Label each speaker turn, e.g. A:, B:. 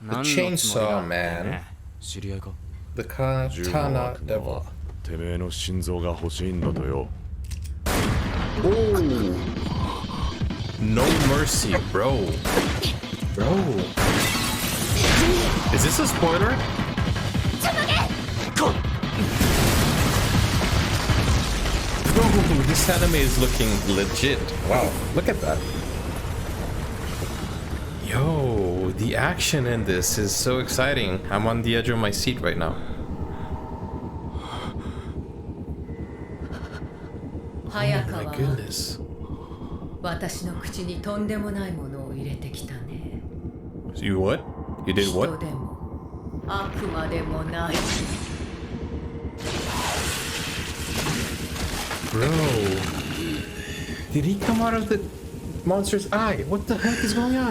A: The chainsaw man. The Katana Devil.
B: てめえの心臓が欲しいんだとよ。
A: Oh, no mercy, bro. Bro, is this a spoiler? Bro, this anime is looking legit. Wow, look at that. Yo, the action in this is so exciting. I'm on the edge of my seat right now. Oh my goodness.
C: 私の口にとんでもないものを入れてきたね。
A: You what? You did
C: 人
A: what?
C: でも悪魔でもない。
A: Bro, did he come out of the monster's eye? What the heck is going on?